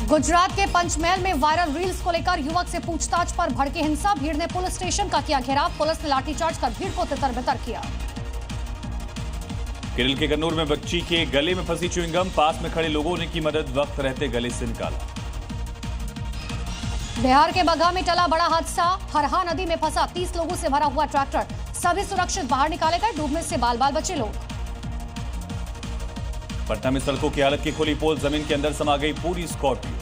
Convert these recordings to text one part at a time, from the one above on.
गुजरात के पंचमहल में viral reels को लेकर युवक से पूछताछ पर भड़की हिंसा। भीड़ ने पुलिस स्टेशन का किया घेराव। पुलिस ने लाठीचार्ज कर भीड़ को तितर-बितर किया। केरल के कन्नूर में बच्ची के गले में फंसी च्युइंगम, पास में खड़े लोगों ने की मदद, वक्त रहते गले से निकाला। बिहार के बगहा में टला बड़ा हादसा। हरहा नदी में फंसा 30 लोगों से भरा हुआ ट्रैक्टर, सभी सुरक्षित बाहर निकाले गए। डूबने से बाल बाल बचे लोग। पटना में सड़कों की हालत की खुली पोल, जमीन के अंदर समा गई पूरी स्कॉर्पियो।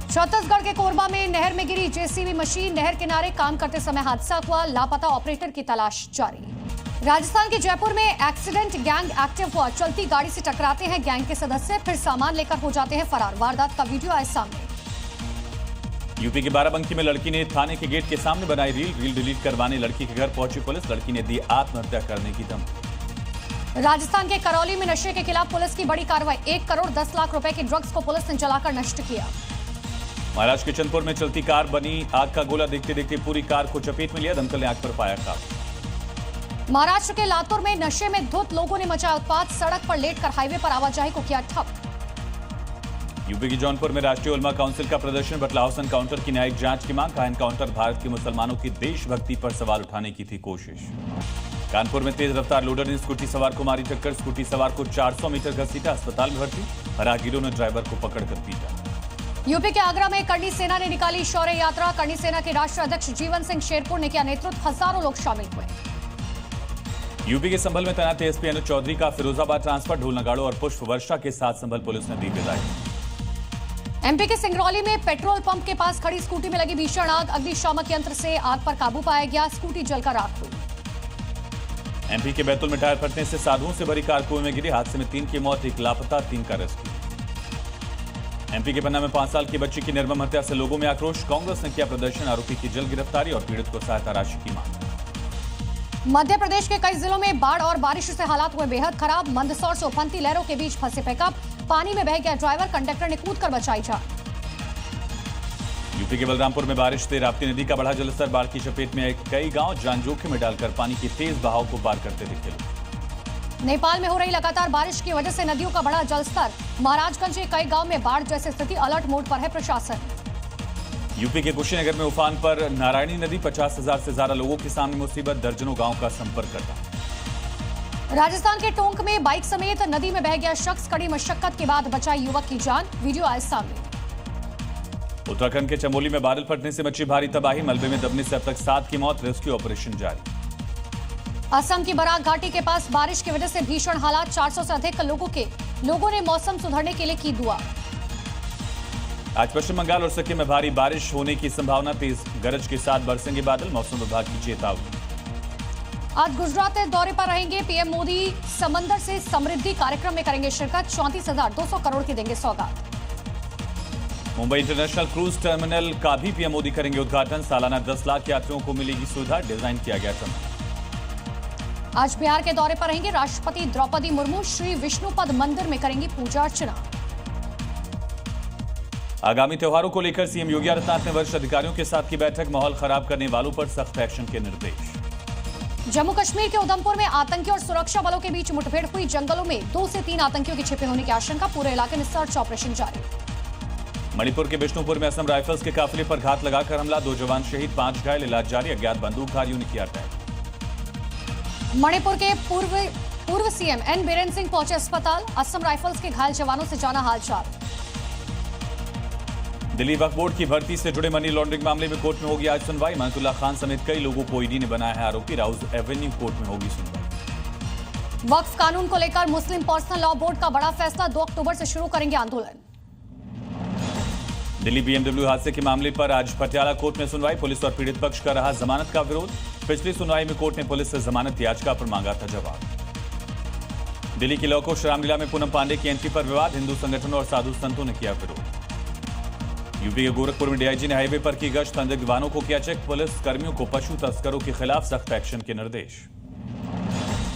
छत्तीसगढ़ के कोरबा में नहर में गिरी जेसीबी मशीन, नहर किनारे काम करते समय हादसा हुआ, लापता ऑपरेटर की तलाश जारी। राजस्थान के जयपुर में एक्सीडेंट, गैंग एक्टिव हुआ, चलती गाड़ी से टकराते हैं गैंग के सदस्य, फिर सामान लेकर हो जाते हैं फरार। वारदात का वीडियो आए सामने। यूपी के बाराबंकी में लड़की ने थाने के गेट के सामने बनाई रील डिलीट करवाने लड़की के घर पहुंची पुलिस, लड़की ने दी आत्महत्या करने की धमकी। राजस्थान के करौली में नशे के खिलाफ पुलिस की बड़ी कार्रवाई। 1 करोड़ 10 लाख रुपए के ड्रग्स को पुलिस ने जलाकर नष्ट किया। महाराष्ट्र के चंदपुर में चलती कार बनी आग का गोला, देखते देखते पूरी कार को चपेट में लिया, दमकल ने आग पर पाया काबू। महाराष्ट्र के लातूर में नशे में धुत लोगों ने मचाया उत्पात, सड़क पर लेटकर हाईवे पर आवाजाही को किया ठप। यूपी के जौनपुर में राष्ट्रीय उलमा काउंसिल का प्रदर्शन, बटला हाउस एनकाउंटर की न्यायिक जांच की मांग, कहा एनकाउंटर भारत के मुसलमानों की देशभक्ति पर सवाल उठाने की थी कोशिश। कानपुर में तेज रफ्तार लोडर ने स्कूटी सवार को मारी टक्कर, स्कूटी सवार को 400 मीटर घसीटा, अस्पताल में भर्ती, राहगीरों ने ड्राइवर को पकड़कर पीटा। यूपी के आगरा में करनी सेना ने निकाली शौर्य यात्रा, करनी सेना के राष्ट्रीय अध्यक्ष जीवन सिंह शेरपुर ने किया नेतृत्व, हजारों लोग शामिल हुए। यूपी के संभल में तैनात एसपी अनुज चौधरी का फिरोजाबाद ट्रांसफर, ढोल नगाड़ों और पुष्प वर्षा के साथ संभल पुलिस ने दी विदाई। एमपी के सिंगरौली में पेट्रोल पंप के पास खड़ी स्कूटी में लगी भीषण आग, अग्निशामक यंत्र से आग पर काबू पाया गया, स्कूटी जलकर राख हुई। एमपी के बैतूल में टायर फटने से साधुओं से भरी कार कुएं में गिरी, हादसे में 3 की मौत, 1 लापता, 3 का रेस्क्यू। एमपी के पन्ना में 5 साल की बच्ची की निर्मम हत्या से लोगों में आक्रोश, कांग्रेस ने किया प्रदर्शन, आरोपी की जल्द गिरफ्तारी और पीड़ित को सहायता राशि की मांग। मध्य प्रदेश के कई जिलों में बाढ़ और बारिश से हालात हुए बेहद खराब। मंदसौर से उफनती लहरों के बीच फंसे पिकअप, पानी में बह गया ड्राइवर, कंडक्टर ने कूदकर बचाई जान। यूपी के बलरामपुर में बारिश से राप्ती नदी का बढ़ा जलस्तर, बाढ़ की चपेट में कई गांव जान जोखिम में डालकर पानी की तेज बहाव को पार करते दिखे लोग। नेपाल में हो रही लगातार बारिश की वजह से नदियों का बढ़ा जलस्तर, महाराजगंज के कई गांव में बाढ़ जैसी स्थिति, अलर्ट मोड पर है प्रशासन। यूपी के कुशीनगर में उफान पर नारायणी नदी, 50,000 से ज्यादा लोगों के सामने मुसीबत, दर्जनों गांव का संपर्क करता। राजस्थान के टोंक में बाइक समेत नदी में बह गया शख्स, कड़ी मशक्कत के बाद बचाई युवक की जान, वीडियो आए सामने। उत्तराखंड के चमोली में बादल फटने से मची भारी तबाही, मलबे में दबने से अब तक 7 की मौत, रेस्क्यू ऑपरेशन जारी। असम की बराक घाटी के पास बारिश की वजह से भीषण हालात, 400 से अधिक लोगों ने मौसम सुधरने के लिए की दुआ। आज पश्चिम बंगाल और सिक्किम में भारी बारिश होने की संभावना, तेज गरज के साथ बरसेंगे बादल, मौसम विभाग की चेतावनी। आज गुजरात दौरे पर रहेंगे पीएम मोदी, समंदर से समृद्धि कार्यक्रम में करेंगे शिरकत, 34,200 करोड़ की देंगे सौगात। मुंबई इंटरनेशनल क्रूज टर्मिनल का भी पीएम मोदी करेंगे उद्घाटन, सालाना 10 लाख यात्रियों को मिलेगी सुविधा, डिजाइन किया गया टर्मिनल। आज बिहार के दौरे पर रहेंगे राष्ट्रपति द्रौपदी मुर्मू, श्री विष्णुपद मंदिर में करेंगी पूजा अर्चना। आगामी त्योहारों को लेकर सीएम योगी आदित्यनाथ ने वरिष्ठ अधिकारियों के साथ की बैठक, माहौल खराब करने वालों पर सख्त एक्शन के निर्देश। जम्मू कश्मीर के उधमपुर में आतंकी और सुरक्षा बलों के बीच मुठभेड़ हुई, जंगलों में 2 से 3 आतंकियों के छिपे होने की आशंका, पूरे इलाके में सर्च ऑपरेशन जारी। मणिपुर के बिष्णुपुर में असम राइफल्स के काफिले पर घात लगाकर हमला, 2 जवान शहीद, 5 घायल, इलाज जारी, अज्ञात बंदूकधारियों ने किया अटैक। मणिपुर के पूर्व सीएम एन बीरेन सिंह पहुंचे अस्पताल, असम राइफल्स के घायल जवानों से जाना हालचाल। दिल्ली वक्फ बोर्ड की भर्ती से जुड़े मनी लॉन्ड्रिंग मामले में कोर्ट में होगी आज सुनवाई, महतुल्ला खान समेत कई लोगों को ईडी ने बनाया है आरोपी, राउज एवेन्यू कोर्ट में होगी सुनवाई। वक्फ कानून को लेकर मुस्लिम पर्सनल लॉ बोर्ड का बड़ा फैसला, 2 अक्टूबर से शुरू करेंगे आंदोलन। दिल्ली बीएमडब्ल्यू हादसे के मामले पर आज पटियाला कोर्ट में सुनवाई, पुलिस और पीड़ित पक्ष का रहा जमानत का विरोध, पिछली सुनवाई में कोर्ट ने पुलिस से जमानत याचिका पर मांगा था जवाब। दिल्ली की लौकुश रामलीला में पूनम पांडे की एंट्री पर विवाद, हिंदू संगठनों और साधु संतों ने किया विरोध। यूपी के गोरखपुर में डीआईजी ने हाईवे पर की गश्त, संदिग्ध वाहनों को किया चेक, पुलिस कर्मियों को पशु तस्करों के खिलाफ सख्त एक्शन के निर्देश।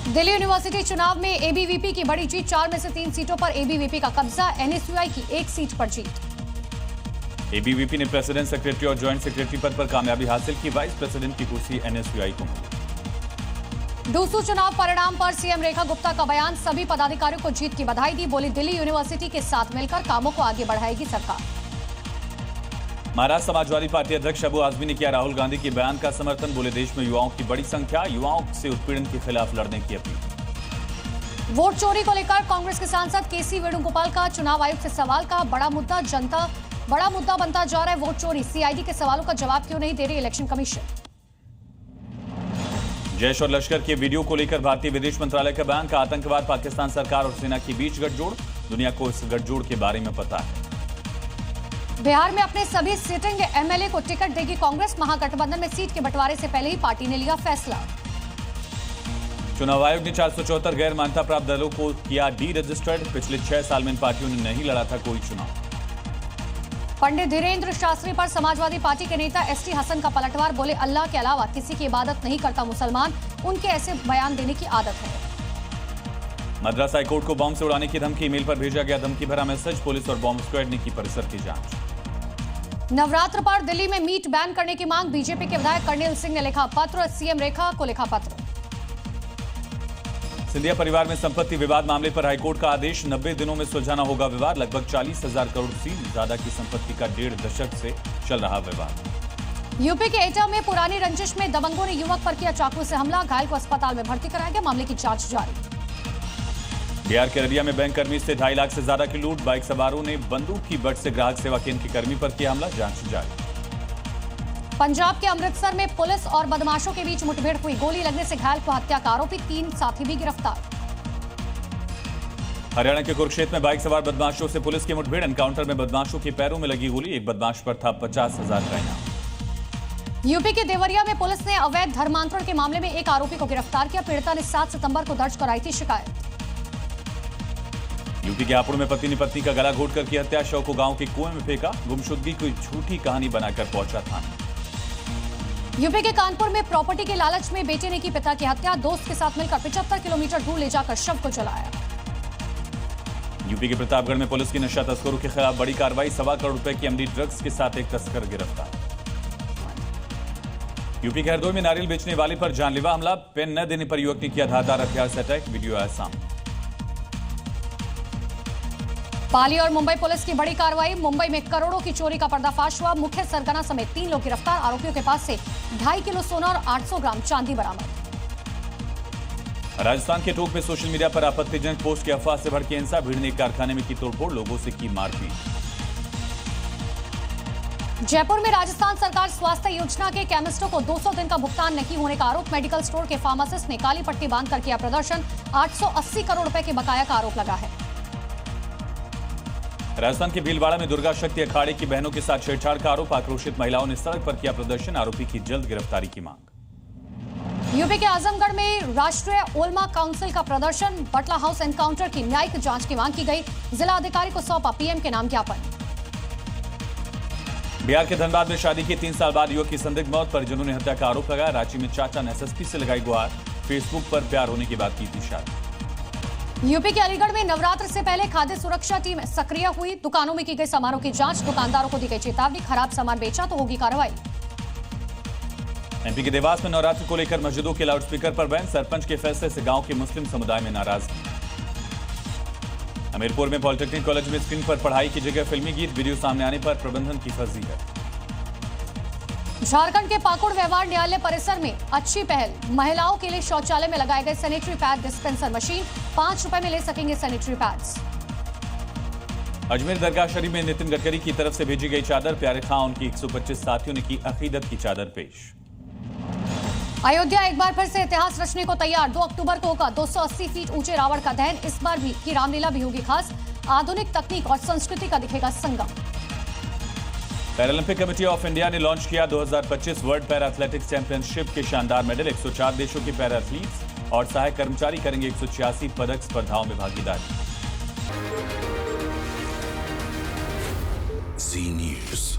दिल्ली यूनिवर्सिटी चुनाव में एबीवीपी की बड़ी जीत, 4 में से 3 सीटों पर एबीवीपी का कब्जा, एनएसयूआई की 1 सीट पर जीत। एबीवीपी ने प्रेसिडेंट सेक्रेटरी और ज्वाइंट सेक्रेटरी पद पर कामयाबी हासिल की, वाइस प्रेसिडेंट की कुर्सी एनएसयूआई को मिली। डूसू चुनाव परिणाम पर सीएम रेखा गुप्ता का बयान, सभी पदाधिकारियों को जीत की बधाई दी। बोली, दिल्ली यूनिवर्सिटी के साथ मिलकर कामों को आगे बढ़ाएगी सरकार। महाराष्ट्र समाजवादी पार्टी अध्यक्ष अबू आजमी ने किया राहुल गांधी के बयान का समर्थन। बोले, देश में युवाओं की बड़ी संख्या, युवाओं से उत्पीड़न के खिलाफ लड़ने की अपील। वोट चोरी को लेकर कांग्रेस के सांसद केसी वेणुगोपाल का चुनाव आयोग से सवाल का बड़ा मुद्दा बनता जा रहा है वोट चोरी। सीआईडी के सवालों का जवाब क्यों नहीं दे रही इलेक्शन कमीशन। जैश और लश्कर के वीडियो को लेकर भारतीय विदेश मंत्रालय का बयान का आतंकवाद, पाकिस्तान सरकार और सेना के बीच गठजोड़। दुनिया को इस गठजोड़ के बारे में पता है। बिहार में अपने सभी सिटिंग एमएलए को टिकट देगी कांग्रेस। महागठबंधन में सीट के बंटवारे से पहले ही पार्टी ने लिया फैसला। चुनाव आयोग ने 474 गैर मान्यता प्राप्त दलों को किया डी रजिस्टर्ड। पिछले 6 साल में इन पार्टियों ने नहीं लड़ा था कोई चुनाव। पंडित धीरेन्द्र शास्त्री पर समाजवादी पार्टी के नेता एसटी हसन का पलटवार। बोले, अल्लाह के अलावा किसी की इबादत नहीं करता मुसलमान, उनके ऐसे बयान देने की आदत है। मद्रास हाईकोर्ट को बॉम्ब से उड़ाने की धमकी, ईमेल पर भेजा गया धमकी भरा मैसेज। पुलिस और बॉम्ब स्क्वाड ने की परिसर की जांच। नवरात्र पर दिल्ली में मीट बैन करने की मांग, बीजेपी के विधायक कर्नल सिंह ने लिखा पत्र, सीएम रेखा को लिखा पत्र। सिंधिया परिवार में संपत्ति विवाद मामले पर हाईकोर्ट का आदेश, 90 दिनों में सुलझाना होगा विवाद। लगभग 40,000 करोड़ से ज्यादा की संपत्ति का 1.5 दशक से चल रहा विवाद। यूपी के एटा में पुरानी रंजिश में दबंगों ने युवक पर किया चाकू से हमला, घायल को अस्पताल में भर्ती कराया गया। मामले की जांच जारी। बिहार के अररिया में बैंक कर्मी से 2.5 लाख से ज्यादा की लूट, बाइक सवारों ने बंदूक की बट से ग्राहक सेवा केंद्र के कर्मी पर किया हमला, जांच जारी। पंजाब के अमृतसर में पुलिस और बदमाशों के बीच मुठभेड़ हुई, गोली लगने से घायल को हत्या का आरोपी, 3 साथी भी गिरफ्तार। हरियाणा के कुरुक्षेत्र में बाइक सवार बदमाशों से पुलिस की मुठभेड़, एनकाउंटर में बदमाशों के पैरों में लगी गोली, एक बदमाश पर था 50,000 का इनाम। यूपी के देवरिया में पुलिस ने अवैध धर्मांतरण के मामले में एक आरोपी को गिरफ्तार किया। पीड़िता ने 7 सितंबर को दर्ज कराई थी शिकायत। यूपी के हापुड़ में पति ने पत्नी का गला घोटकर की हत्या, शव को गांव के कुएं में फेंका, गुमशुदगी की झूठी कहानी बनाकर पहुंचा थाना। यूपी के कानपुर में प्रॉपर्टी के लालच में बेटे ने की पिता की हत्या, दोस्त के साथ मिलकर 75 किलोमीटर दूर ले जाकर शव को जलाया। यूपी के प्रतापगढ़ में पुलिस की नशा तस्करों के खिलाफ बड़ी कार्रवाई, 1.25 करोड़ रुपए की अमली ड्रग्स के साथ एक तस्कर गिरफ्तार। यूपी के हरदोई में नारियल बेचने वाले पर जानलेवा हमला, पेन न देने पर युवक ने किया धारदार हथियार से अटैक, वीडियो आया सामने। पाली और मुंबई पुलिस की बड़ी कार्रवाई, मुंबई में करोड़ों की चोरी का पर्दाफाश हुआ, मुख्य सरगना समेत 3 लोग गिरफ्तार, आरोपियों के पास से 2.5 किलो सोना और 800 ग्राम चांदी बरामद। राजस्थान के टोंक में सोशल मीडिया पर आपत्तिजनक पोस्ट की अफवाह से भड़की हिंसा, भीड़ ने एक कारखाने में की तोड़फोड़, लोगों से की मारपीट। जयपुर में राजस्थान सरकार स्वास्थ्य योजना के केमिस्टों को 200 दिन का भुगतान नहीं होने का आरोप, मेडिकल स्टोर के फार्मासिस्ट ने काली पट्टी बांधकर किया प्रदर्शन, 880 करोड़ रुपए के बकाया का आरोप लगा है। राजस्थान के भीलवाड़ा में दुर्गा शक्ति अखाड़े की बहनों के साथ छेड़छाड़ का आरोप, आक्रोशित महिलाओं ने सड़क पर किया प्रदर्शन, आरोपी की जल्द गिरफ्तारी की मांग। यूपी के आजमगढ़ में राष्ट्रीय ओल्मा काउंसिल का प्रदर्शन, बटला हाउस एनकाउंटर की न्यायिक जांच की मांग की गई, जिला अधिकारी को सौंपा पीएम के नाम ज्ञापन। बिहार के धनबाद में शादी की 3 साल बाद युवक की संदिग्ध मौत, परिजनों ने हत्या का आरोप लगाया, रांची में चाचा ने एसएसपी से लगाई गुहार, फेसबुक पर प्यार होने के बाद की थी शादी। यूपी के अलीगढ़ में नवरात्र से पहले खाद्य सुरक्षा टीम सक्रिय हुई, दुकानों में की गई समारोह की जांच, दुकानदारों को दी गई चेतावनी, खराब सामान बेचा तो होगी कार्रवाई। एमपी के देवास में नवरात्र को लेकर मस्जिदों के लाउडस्पीकर पर बैन, सरपंच के फैसले से गांव के मुस्लिम समुदाय में नाराजगी। हमीरपुर में पॉलिटेक्निक कॉलेज में स्क्रीन पर पढ़ाई की जगह फिल्मी गीत, वीडियो सामने आने पर प्रबंधन की फर्जी है। झारखंड के पाकुड़ व्यवहार न्यायालय परिसर में अच्छी पहल, महिलाओं के लिए शौचालय में लगाए गए सैनिटरी पैड डिस्पेंसर मशीन, 5 रुपए में ले सकेंगे सैनिटरी पैड्स। अजमेर दरगाह शरीफ में नितिन गडकरी की तरफ से भेजी गई चादर, प्यारे खां उनकी 125 साथियों ने की अकीदत की चादर पेश। अयोध्या एक बार फिर से इतिहास रचने को तैयार, 2 अक्टूबर को होगा 280 फीट ऊंचे रावण का दहन, इस बार भी की रामलीला भी होगी खास, आधुनिक तकनीक और संस्कृति का दिखेगा संगम। पैरालंपिक कमेटी ऑफ इंडिया ने लॉन्च किया 2025 वर्ल्ड पैरा एथलेटिक्स चैंपियनशिप के शानदार मेडल, 104 देशों के पैरा एथलीट्स और सहायक कर्मचारी करेंगे 186 पदक स्पर्धाओं में भागीदारी। जी न्यूज़।